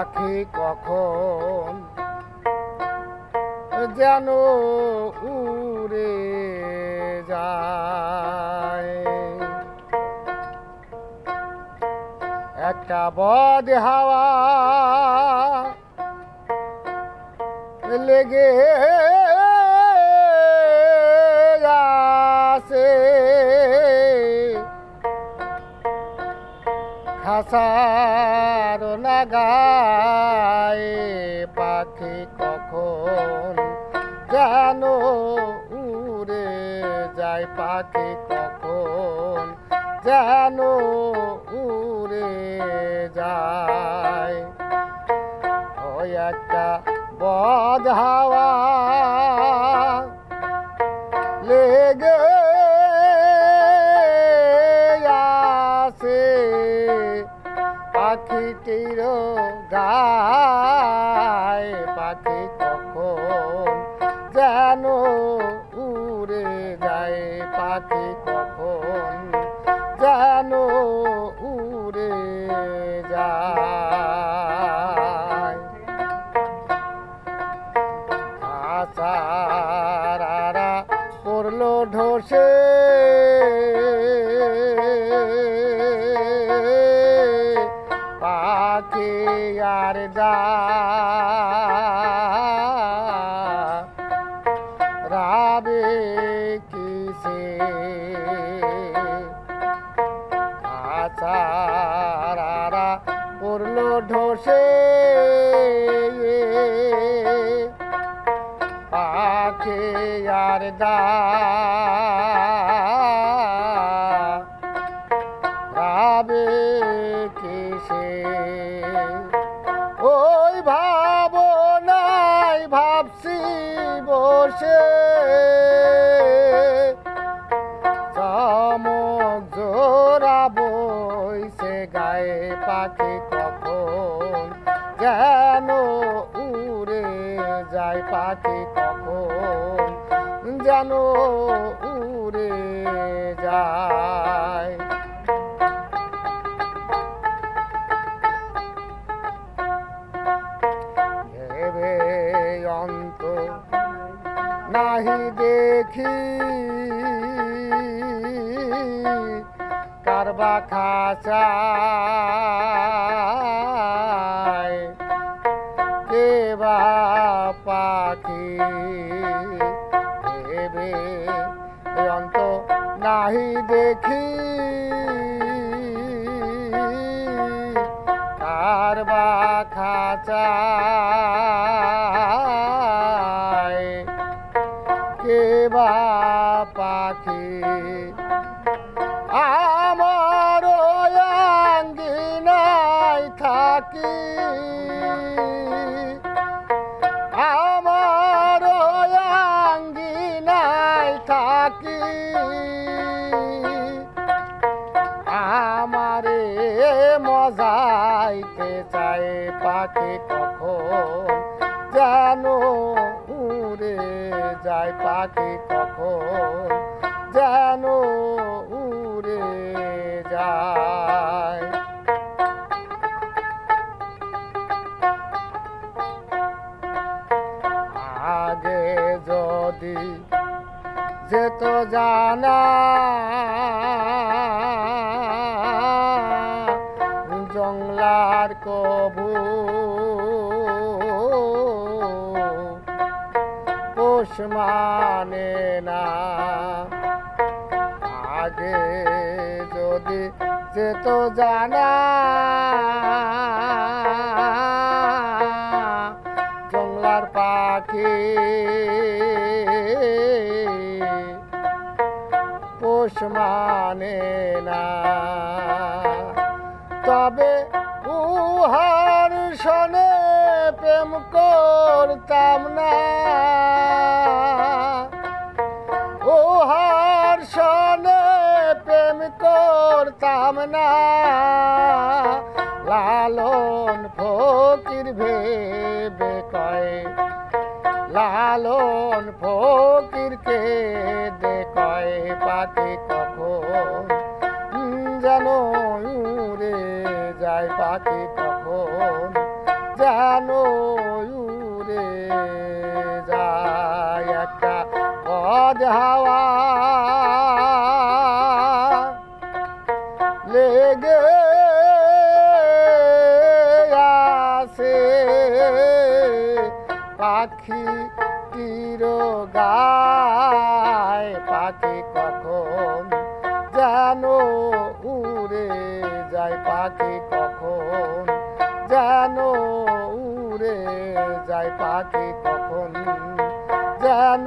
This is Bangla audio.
পাখি কখন যেন উড়ে যায়। একটা বদ হাওয়া লেগে আসে খাসার নাগায়, পাখি কখন যেন উড়ে যায়, পাখি কখন যেন উড়ে যায়। ওই একটা বদ হাওয়া লেগে আসে পাখিটির গায়, পাখি কখন যেন উড়ে যায়, পাখি কখন যেন উড়ে যায়। আচারা পড়লো ঢোসে পাখি আর রাবে কিসে, আচারা পড়লো ঢোসে পাখি আর রাবে কিসে। ওই ভাবনাই ভাবছি বসে চমক জোড়া বইছে গায়ে, পাখি কখন যেন উড়ে যায়, পাখি কখন যেন উড়ে যায়। ভেবে অন্ত নাহি দেখি কারবা খাঁচায় কে বা পাখি, ভেবে অন্ত নাহি দেখি কারবা খাঁচায় কে বা পাখি। আমার আঙ্গিনায় থাকি, আমার আঙ্গিনায় থাকি, আমারে মজাইতে চায়, পাখি কখন যেন উড়ে যায়, পাখি কখন যেন উড়ে যায়। আগে যদি যেত জানা জংলার কবু পোষ মানে না, আগে যদি যেত জানা জংলার পাখি পোষ মানে না, তবে উহার সনে প্রেম করতাম না, উহার সনে প্রেম করতাম না, লালন ফকির ভেবে কয়, লালন ফকিরকে দেখায়, পাখি কখন যেন উড়ে যায়, পাখি কখন যেন উড়ে যায় একটা পদ হাওয়া লেগে আসে পাখি তীর গায় পাখি কখন যেন উড়ে যায় পাখি কখন যেন উড়ে যায় পাখি কখন যেন